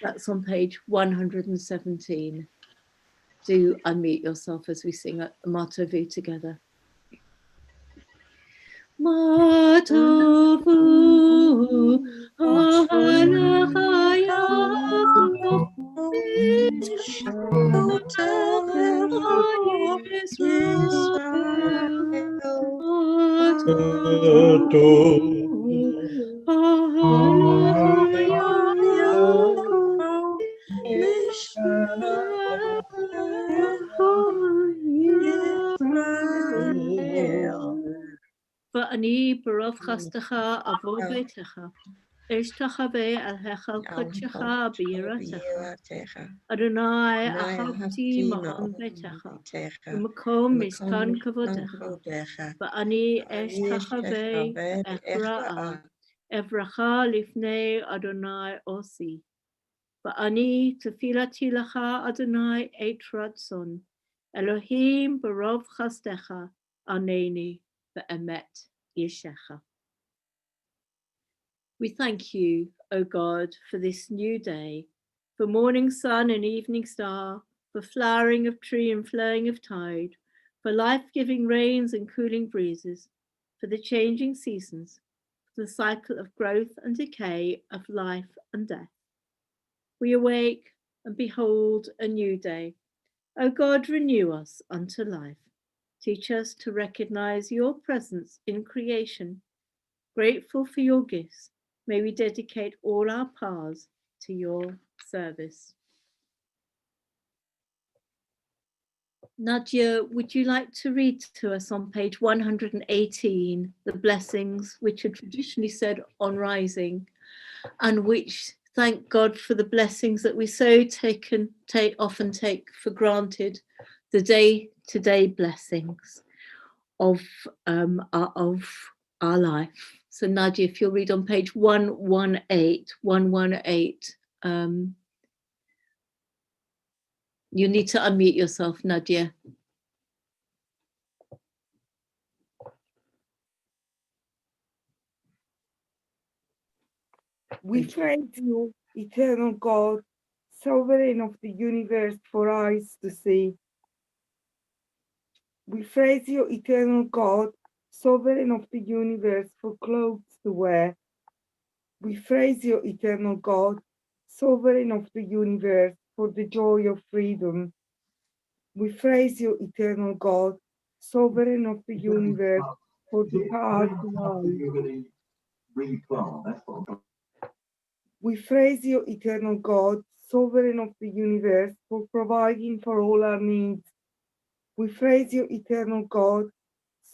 That's on page 117. Do unmute yourself as we sing a Matovu together. Matovu Ahalachaya Va'ani barov chastecha avo beitecha. Eshtecha ve al hechal kodecha b'yiratecha. Adonai ahavti ma'on beitecha. U'makom mishkan kavodecha. Va'ani eshtecha ve efra'a. Evracha lifnei Adonai osi. Va'ani tefilati lecha Adonai et ratzon. Elohim barov chastecha aneni ve'emet yeshecha. We thank you, O God, for this new day, for morning sun and evening star, for flowering of tree and flowing of tide, for life-giving rains and cooling breezes, for the changing seasons, for the cycle of growth and decay, of life and death. We awake and behold a new day. O God, renew us unto life. Teach us to recognize your presence in creation. Grateful for your gifts, may we dedicate all our powers to your service. Nadia, would you like to read to us on page 118 the blessings which are traditionally said on rising, and which thank God for the blessings that we so often take for granted, the day-to-day blessings of our life. So Nadia, if you'll read on page 118, you need to unmute yourself, Nadia. We praise you, eternal God, sovereign of the universe, for eyes to see. We praise you, eternal God, sovereign of the universe, for clothes to wear. We praise you, eternal God, sovereign of the universe, for the joy of freedom. We praise you, eternal God, sovereign of the universe, for the power to life. We praise you, eternal God, sovereign of the universe, for providing for all our needs. We praise you, eternal God,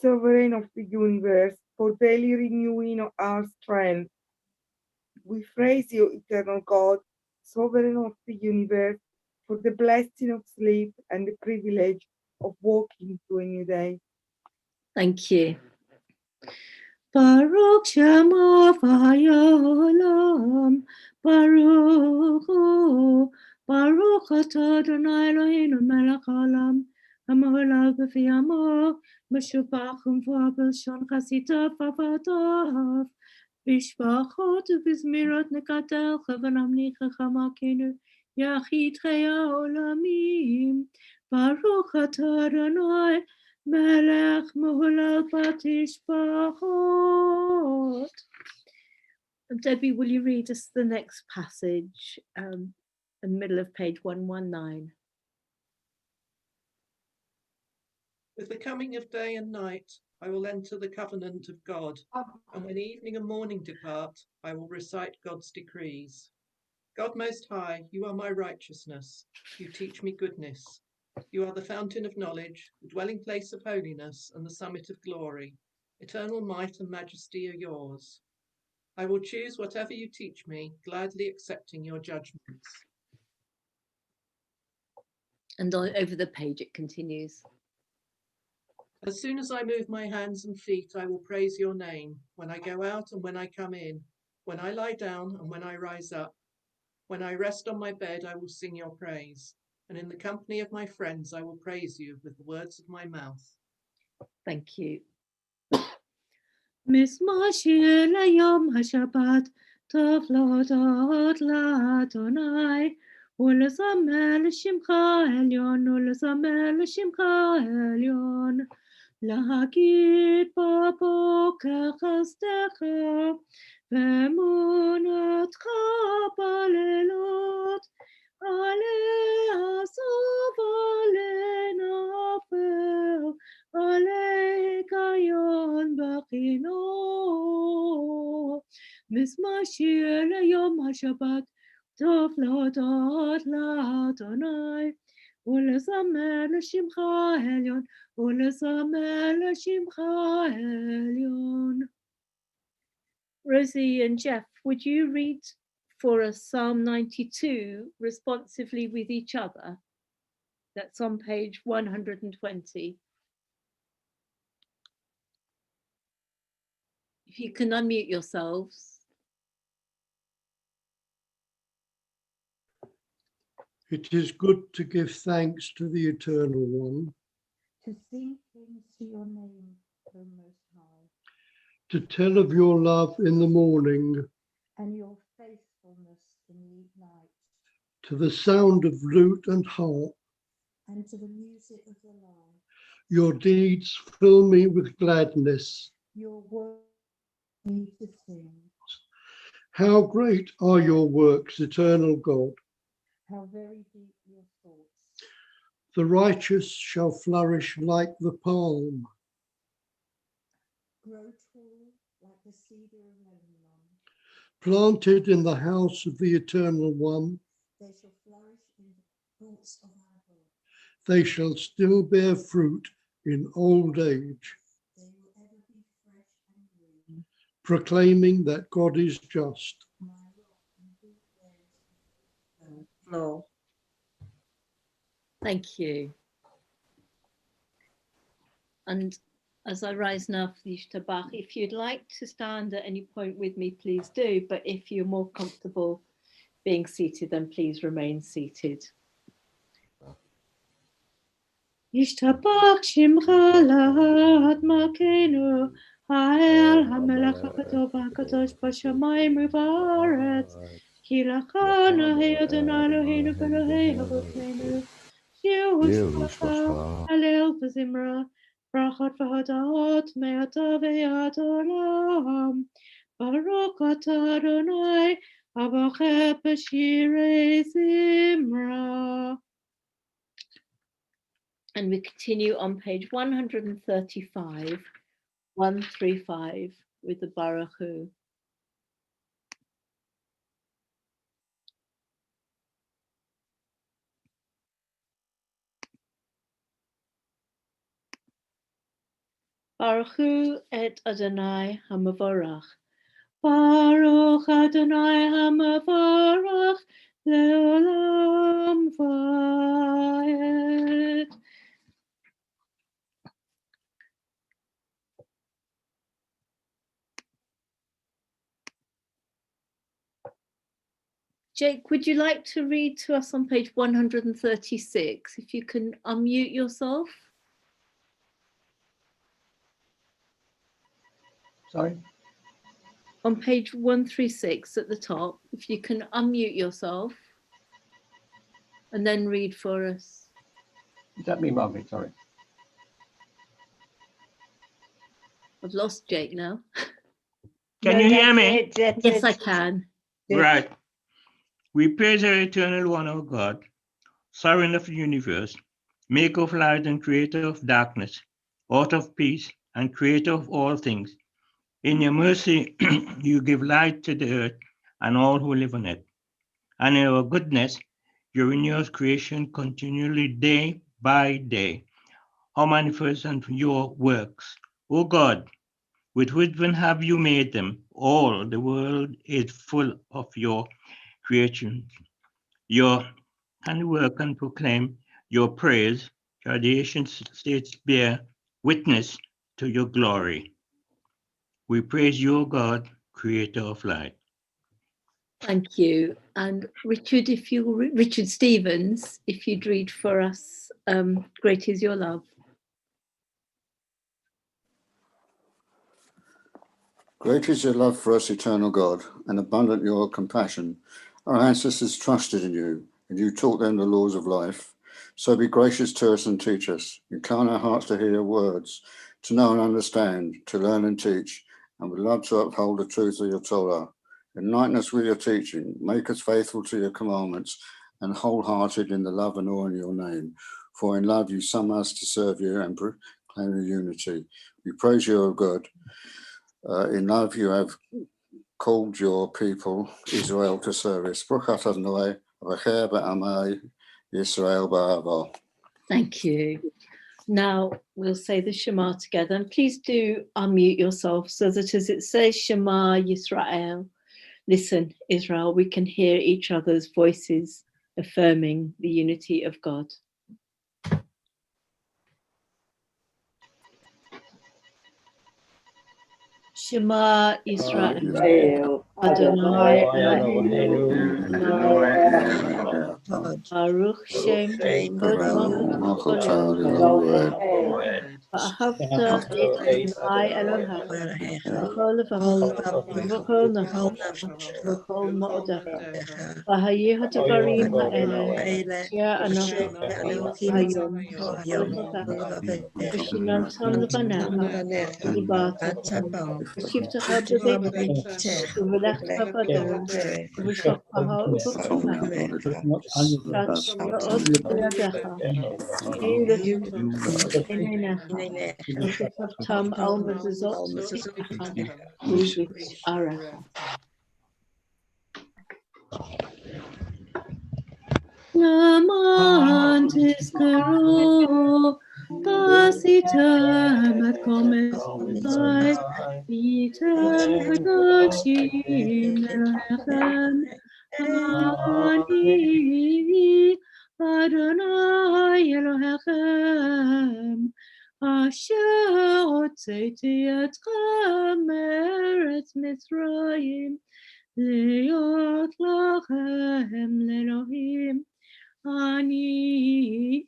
sovereign of the universe, for daily renewing of our strength. We praise you, eternal God, sovereign of the universe, for the blessing of sleep and the privilege of walking to a new day. Thank you. Baruch Shema Vahayolam, Baruch Hu, Baruch Atah Adonai Eloheinu melech haolam, hameholad b'fi amo, meshubach umvua b'lshon chasitav v'avadav, b'shvachot u'b'zmirot nekadel chavanamnicha chamakenu, yachid chei ha'olamim, Baruch Atah Adonai Melech Meholad Batishbachot. Debbie, will you read us the next passage in the middle of page 119? With the coming of day and night, I will enter the covenant of God, and when evening and morning depart, I will recite God's decrees. God Most High, you are my righteousness. You teach me goodness. You are the fountain of knowledge, the dwelling place of holiness, and the summit of glory. Eternal might and majesty are yours. I will choose whatever you teach me, gladly accepting your judgments. And over the page it continues. As soon as I move my hands and feet, I will praise your name, when I go out and when I come in, when I lie down and when I rise up. When I rest on my bed, I will sing your praise. And in the company of my friends, I will praise you with the words of my mouth. Thank you. Mismashir Yom HaShabbat, Tov להודות לאדוני, ולזמר לשמך העליון, ולזמר לשמך העליון. להגיד בבוקר חסדך, ואמונתך בלילות, עלי עזוב עלי נופל, עלי גיון בכינור. מזמור שיר ליום השבת, טוב להודות לאדוני, ולזמר לשמך העליון, ולזמר לשמך העליון. Rosie and Jeff, would you read for us Psalm 92 responsively with each other? That's on page 120. If you can unmute yourselves. It is good to give thanks to the Eternal One, to sing praise to your name, O Most High, to tell of your love in the morning, and your faithfulness in the night, to the sound of lute and harp. and to the music of the lyre. Your deeds fill me with gladness. Your word me to sing. How great are your works, eternal God! How very deep your thoughts. The righteous shall flourish like the palm, Grow tall like the cedar of Lebanon. planted in the house of the Eternal One. They shall flourish in the courts of our God. They shall still bear fruit in old age, They will ever be fresh and green. proclaiming that God is just. My rock and good ways flow. Thank you. And as I rise now for the Ishtabach, if you'd like to stand at any point with me, please do. But if you're more comfortable being seated, then please remain seated. Ishtabach Shimcha Lahad Makenu, Ha'el HaMelech HaKatov HaKadosh B'Shamayim U'Ba'aretz, Ki Lachana Hei Adonai Eloheinu V'Elohei Avotenu, Shi'u Shmacha Halel V'Zimra, Brachot V'Hoda'ot Me'ata V'Yad Olam, Baruch Atah Adonai, Avacheh B'Shirei Zimra. And we continue on page 135, 135 with the Baruch Hu. Baruch Hu et Adonai HaMavorach. Baruch Adonai HaMavorach Leolam Va'ed. Jake, would you like to read to us on page 136? If you can unmute yourself. Sorry? On page 136 at the top, if you can unmute yourself and then read for us. Is that me, Margaret? Sorry. I've lost Jake now. Can you hear me? Yes, I can. Right. We praise our eternal one, our God, sovereign of the universe, maker of light and creator of darkness, author of peace and creator of all things. In your mercy, you give light to the earth and all who live on it. And in your goodness, you renew creation continually day by day. How manifest unto your works, O God, with wisdom have you made them. All the world is full of your creation. Your handiwork and proclaim your praise. Creation states bear witness to your glory. We praise you, God, creator of light. Thank you. And Richard, Richard Stevens, if you'd read for us, Great is Your Love. Great is your love for us, eternal God, and abundant your compassion. Our ancestors trusted in you, and you taught them the laws of life. So be gracious to us and teach us. Incline our hearts to hear your words, to know and understand, to learn and teach, and with love to uphold the truth of your Torah. Enlighten us with your teaching, make us faithful to your commandments, and wholehearted in the love and awe in your name. For in love you sum us to serve you and proclaim your unity. We praise you, O God. In love you have called your people, Israel, to service. Bruchat Adonai, v'cher b'amai Yisrael ba'ava. Thank you. Now we'll say the Shema together, and please do unmute yourself so that as it says Shema Yisrael, listen, Israel, we can hear each other's voices affirming the unity of God. Shema Yisrael, Adonai Eloheinu, Baruch Shem Kod V'ahavta et Adonai Elohecha v'chol levavecha v'chol nafshecha v'chol ma'odecha v'hayeh hadavarim ha'ele asher anochi hayom levavecha v'shinantam levanecha v'dibartam v'shivtecha b'beitecha v'v'lecha b'derech v'shokpaha u'b'kumecha v'at b'yadecha Tam al mezuzot Uvit Arecha. Laman tizkaru Basitam at Komesai Vitam Hadoshim Elohechem Ani Adonai Elohechem Asher Hotzeti Etchem Eretz Mitzrayim Leot Lachem Lelohim Ani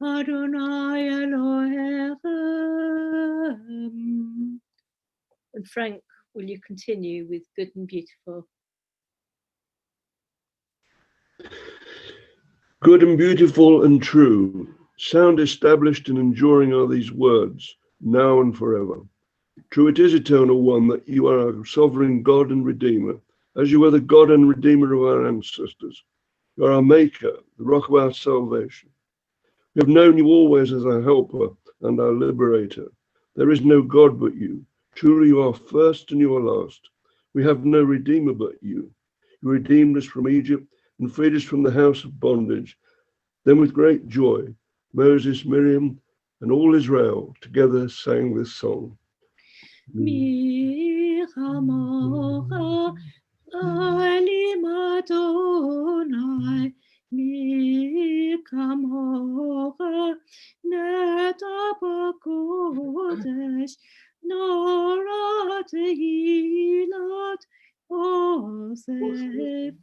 Adonai Elohechem. And Frank, will you continue with Good and Beautiful? Good and beautiful and true, sound, established and enduring are these words, now and forever. True it is, Eternal One, that you are our sovereign God and Redeemer, as you were the God and Redeemer of our ancestors. You are our Maker, the rock of our salvation. We have known you always as our helper and our liberator. There is no God but you. Truly you are first and you are last. We have no Redeemer but you. You redeemed us from Egypt and freed us from the house of bondage. Then with great joy, Moses, Miriam, and all Israel together sang this song. Mi chamocha Elim Adonai, mi kamocha neta b'kodesh, nora tehilot osefele.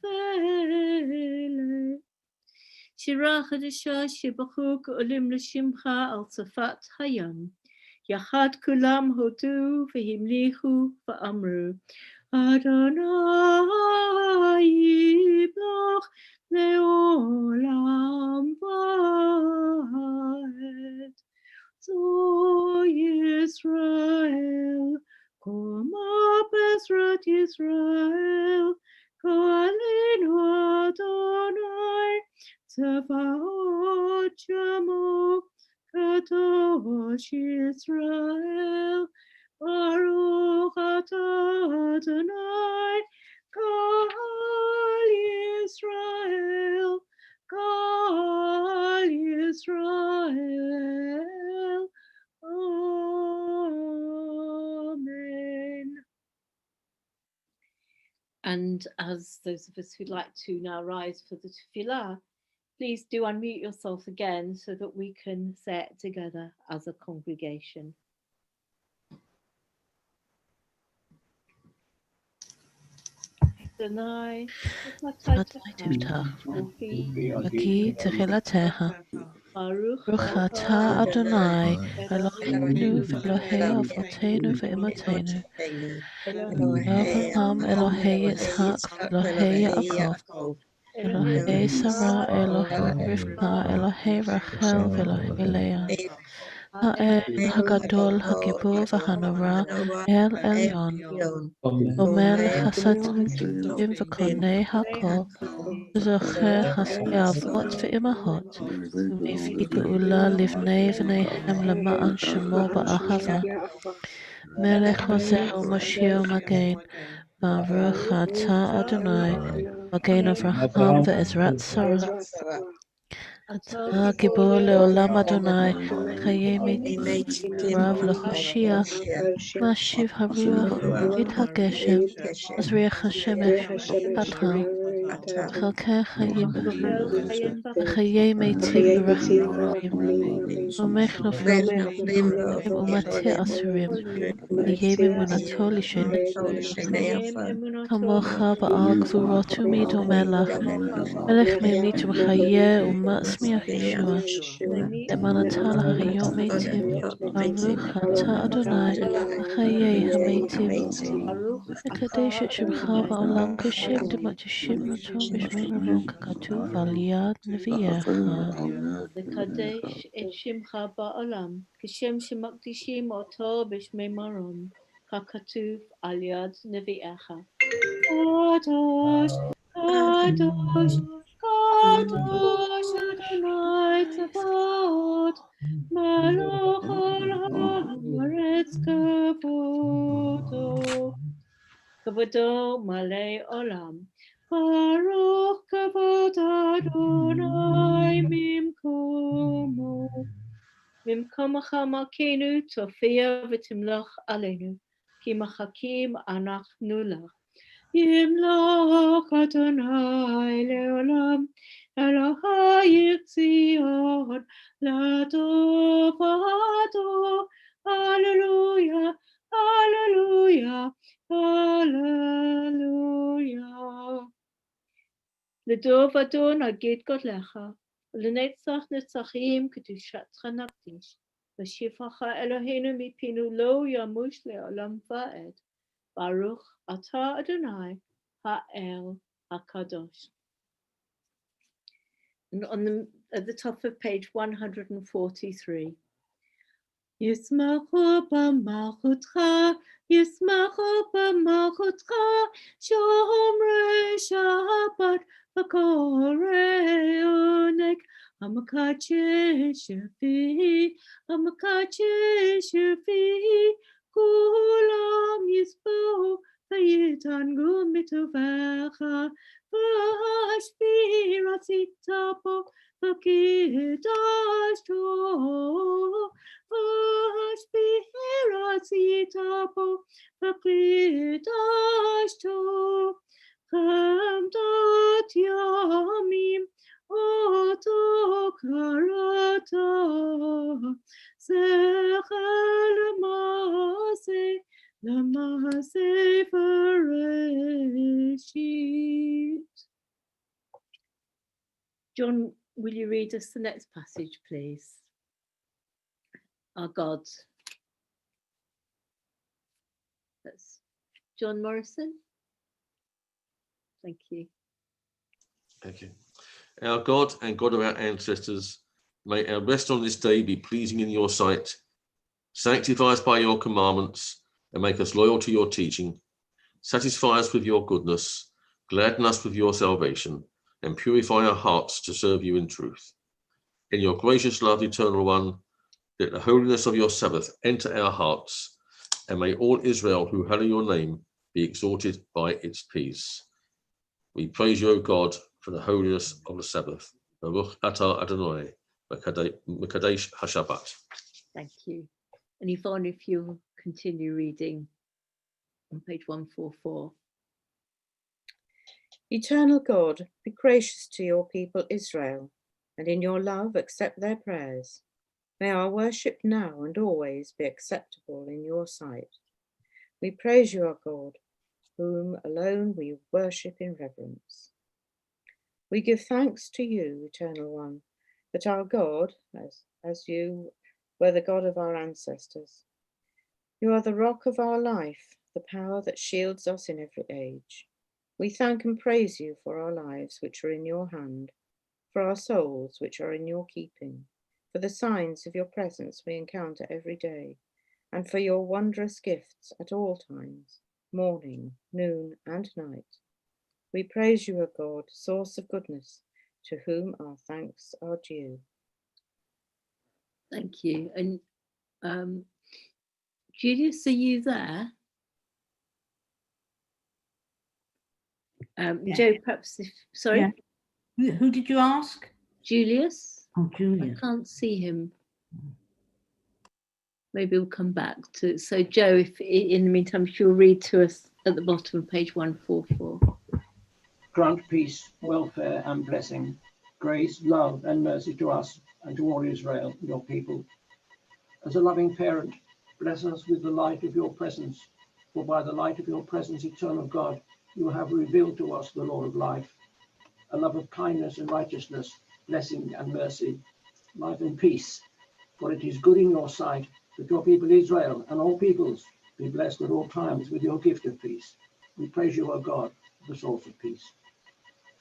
Shira chadasha shibachuk olim l'shimcha al tzafat hayam. Yachad kulam hodu v'himlichu v'amru. Adonai yibloch leolam va'ed. So Yisrael, koma Bezrat Yisrael, ko'alinu Adonai, tzavaot shamo, kadosh Yisrael, Baruch atah Adonai, Kol Yisrael, Kol Yisrael. Amen. And as those of us who'd like to now rise for the tefillah, please do unmute yourself again so that we can say it together as a congregation. Adonai, Ki tehillateh Baruch Baruch atah Adonai, Eloheinu v'Elohei Avotenu v'Imotenu, Avraham, Elohei Yitzhak, Elohei Yaakov, Elohei Sarah, Elohei Rivka, Elohei Rachel, v'Elohei Leah, Ha'el Hagadol, Hagibur v'Hanora, El Elyon, Omer לחסדים וכל הכל, זוכר חסדי אבות ואימהות, ומביא גאולה לבני בניהם למען שמו באהבה. מלך עוזר ומושיע ומגן, ברוך אתה אדוני, מגן אברהם ועזרת שרה. אתה גיבור לעולם אדוני, חיי מתים רב להושיע, משיב הרוח ואת הגשם, מזריח השמש וקטר, חלקי חיים וחיי מתים ברחמים, תומך נופלים ומטה אסורים, יהיה באמונתו לשני כמוך בעל גבורות ומדומה לך, מלך ממית ומחיה ומצמיח ישועה, נאמנת להחיות מתים, ברוך אתה אדוני, מחיי המתים. מקדש את שמך בעולם כשם דמקדישים אותו בשמי מרום ככתוב על יד נביאך. לקדש את שמך בעולם, כשם שמקדישים אותו בשמי מרום, ככתוב על יד נביאך. קדוש, קדוש, קדוש אדוני צבאות, מלוך על הארץ כבודו. כבודו מלא עולם. ברוך כבוד אדוני ממקומו. ממקומך מלכנו תופיע ותמלוך עלינו, כי מחכים אנחנו לך. ימלוך אדוני לעולם, אלוהי ציון, לדור ועדו. הללויה, הללויה, הללויה. לדור ודור נגיד גודלך, ולנצח נצחים קדושתך נקדיש. ושפעך אלוהינו מפינו לא ימוש לעולם ועד. ברוך אתה אדוני האל הקדוש. And at the top of page 143. ישמחו במלכותך, ישמחו במלכותך, שומרי שבת וקוראי עונג, המקדש שפי, המקדש שפי, כולם יספרו ויתענגו מטובך, והשפי רצית בו וקידשתו, והשפי רצית בו וקידשתו, חמדת ימים אותו קראת, זכר למעשה בראשית. John, will you read us the next passage, please? Our God. That's John Morrison. Thank you. Thank you. Our God and God of our ancestors, may our rest on this day be pleasing in your sight. Sanctify us by your commandments and make us loyal to your teaching. Satisfy us with your goodness, gladden us with your salvation, and purify our hearts to serve you in truth. In your gracious love, eternal one, let the holiness of your Sabbath enter our hearts, and may all Israel who hallow your name be exalted by its peace. We praise you, O God, for the holiness of the Sabbath. Baruch atah Adonai, Mekadesh HaShabbat. Thank you. And Yvonne, if you'll continue reading on page 144. Eternal God, be gracious to your people Israel, and in your love accept their prayers. May our worship now and always be acceptable in your sight. We praise you, our God, whom alone we worship in reverence. We give thanks to you, Eternal One, But our God, as you were the God of our ancestors, you are the rock of our life, the power that shields us in every age. We thank and praise you for our lives, which are in your hand, for our souls, which are in your keeping, for the signs of your presence we encounter every day, and for your wondrous gifts at all times, morning, noon, and night. We praise you, O God, source of goodness, to whom our thanks are due. Thank you. And Julius, are you there? Yeah. Joe, perhaps sorry? Yeah. Who did you ask? Julius? Oh, I Julia. can't see him. Maybe we'll come back to. So Joe, if in the meantime, if you'll read to us at the bottom of page 144. Grant peace, welfare, and blessing, grace, love, and mercy to us and to all Israel, your people. As a loving parent, bless us with the light of your presence, for by the light of your presence, eternal God, you have revealed to us the law of life, a love of kindness and righteousness, blessing and mercy, life and peace. For it is good in your sight that your people Israel and all peoples be blessed at all times with your gift of peace. We praise you, O God, the source of peace.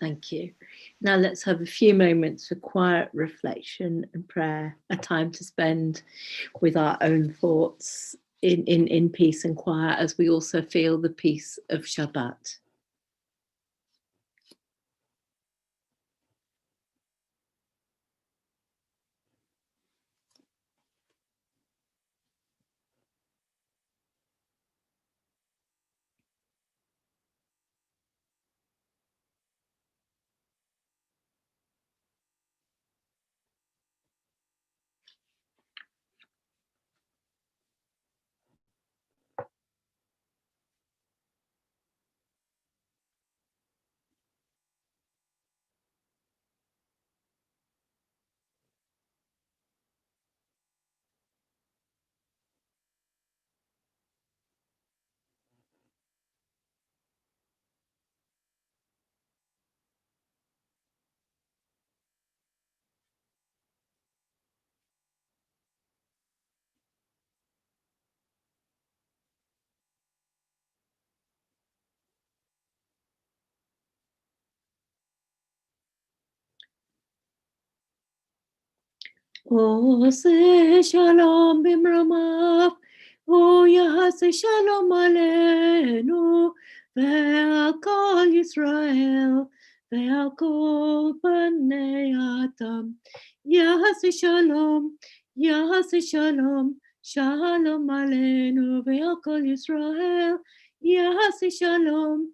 Thank you. Now let's have a few moments for quiet reflection and prayer, a time to spend with our own thoughts in peace and quiet as we also feel the peace of Shabbat. Ose shalom bimramav, o yase shalom aleinu, ve'al kol Yisrael, ve'al kol bnei Adam. Yase shalom, shalom aleinu, ve'al kol Yisrael. Yase shalom,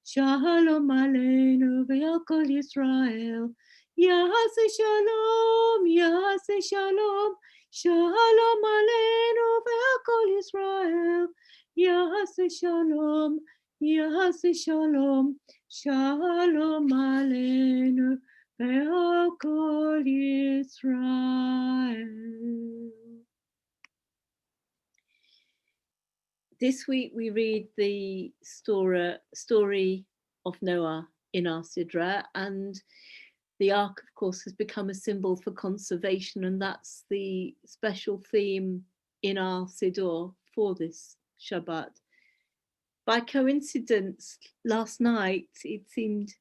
shalom aleinu, ve'al kol Yisrael. Yase shalom, shalom aleinu ve'al kol Yisrael. Yase shalom, shalom aleinu ve'al kol Yisrael. This week we read the story of Noah in our Sidra, and the ark, of course, has become a symbol for conservation, and that's the special theme in our Siddur for this Shabbat. By coincidence, last night, it seemed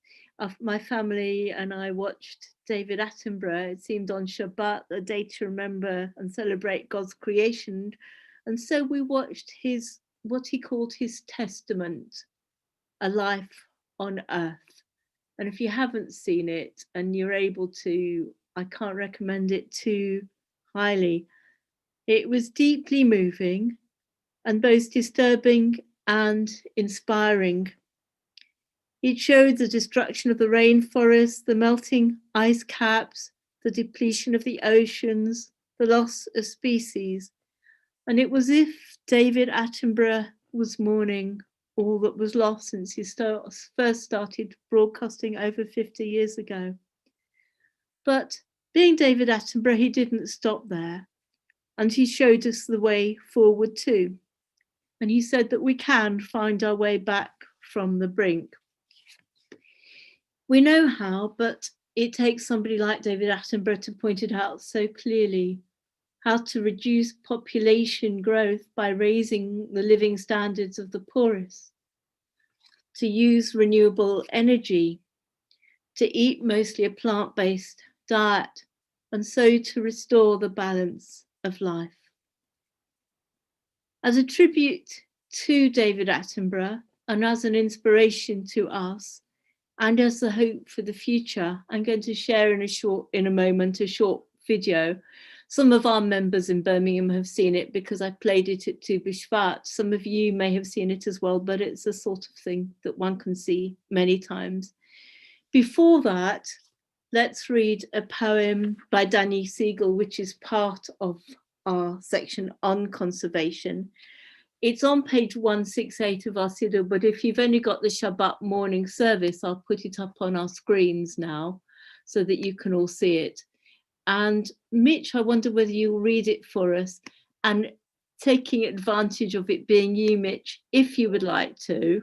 my family and I watched David Attenborough. It seemed on Shabbat, a day to remember and celebrate God's creation. And so we watched what he called his testament, a life on earth. And if you haven't seen it and you're able to, I can't recommend it too highly. It was deeply moving and both disturbing and inspiring. It showed the destruction of the rainforest, the melting ice caps, the depletion of the oceans, the loss of species. And it was as if David Attenborough was mourning all that was lost since he first started broadcasting over 50 years ago. But being David Attenborough, he didn't stop there. And he showed us the way forward too. And he said that we can find our way back from the brink. We know how, but it takes somebody like David Attenborough to point it out so clearly, how to reduce population growth by raising the living standards of the poorest, to use renewable energy, to eat mostly a plant-based diet, and so to restore the balance of life. As a tribute to David Attenborough and as an inspiration to us, and as the hope for the future, I'm going to share in a moment a short video. Some of our members in Birmingham have seen it because I played it at Tu B'Shvat. Some of you may have seen it as well, but it's the sort of thing that one can see many times. Before that, let's read a poem by Danny Siegel, which is part of our section on conservation. It's on page 168 of our Siddur, but if you've only got the Shabbat morning service, I'll put it up on our screens now so that you can all see it. And Mitch, I wonder whether you'll read it for us, and taking advantage of it being you, Mitch, if you would like to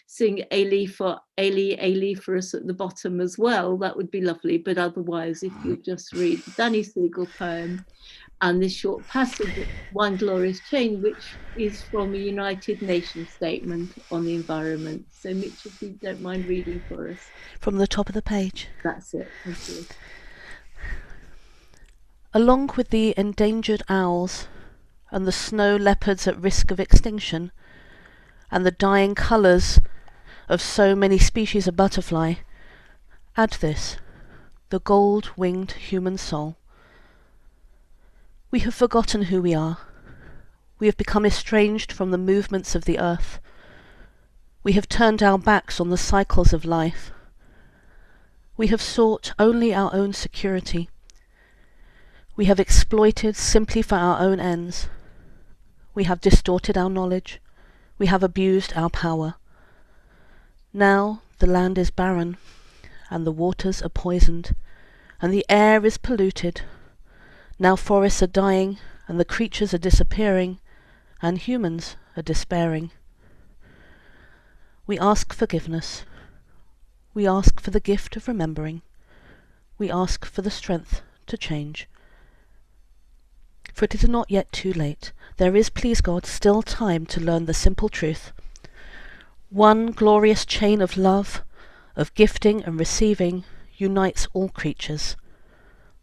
sing Eli for us at the bottom as well, that would be lovely. But otherwise, if you just read the Danny Siegel poem and this short passage, One Glorious Chain, which is from a United Nations statement on the environment. So Mitch, if you don't mind reading for us. From the top of the page. That's it, thank you. Along with the endangered owls and the snow leopards at risk of extinction, and the dying colours of so many species of butterfly, add this, the gold-winged human soul. We have forgotten who we are. We have become estranged from the movements of the earth. We have turned our backs on the cycles of life. We have sought only our own security. We have exploited simply for our own ends. We have distorted our knowledge. We have abused our power. Now the land is barren, and the waters are poisoned, and the air is polluted. Now forests are dying, and the creatures are disappearing, and humans are despairing. We ask forgiveness. We ask for the gift of remembering. We ask for the strength to change. For it is not yet too late. There is, please God, still time to learn the simple truth. One glorious chain of love, of gifting and receiving, unites all creatures.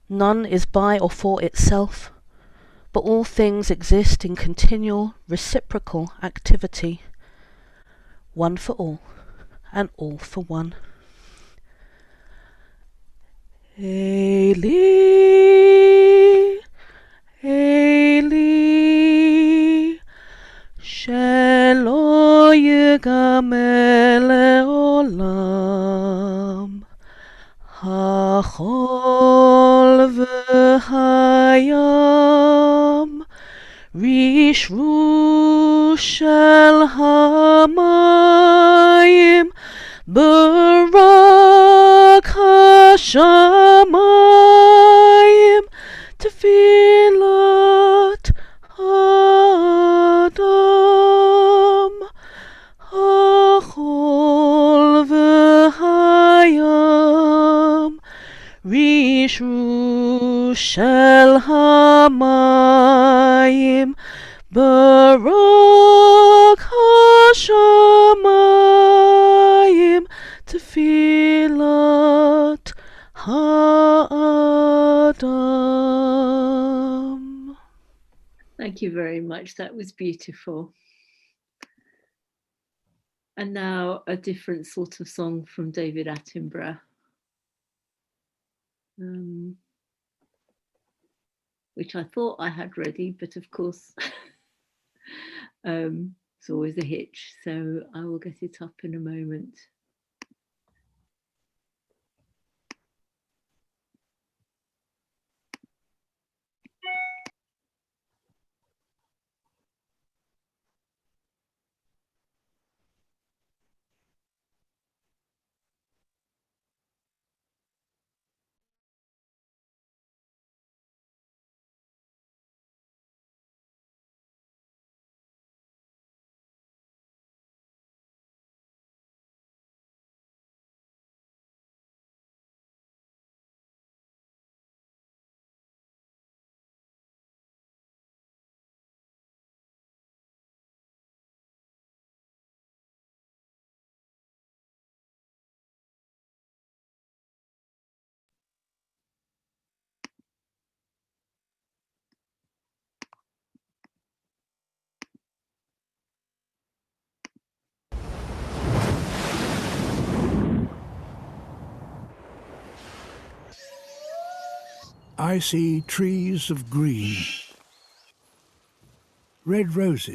None is by or for itself, but all things exist in continual, reciprocal activity. One for all, and all for one. Eli, Eli, shelo yigamel leolam, hachol v'hayam, rishru shel hamayim, barak hashamayim, tefilat Adam, hachol v'hayam, rishru shel hamayim, barak hashamayim, tefilat Adam. Thank you very much. That was beautiful. And now a different sort of song from David Attenborough, which I thought I had ready, but of course, it's always a hitch. So I will get it up in a moment. I see trees of green, red roses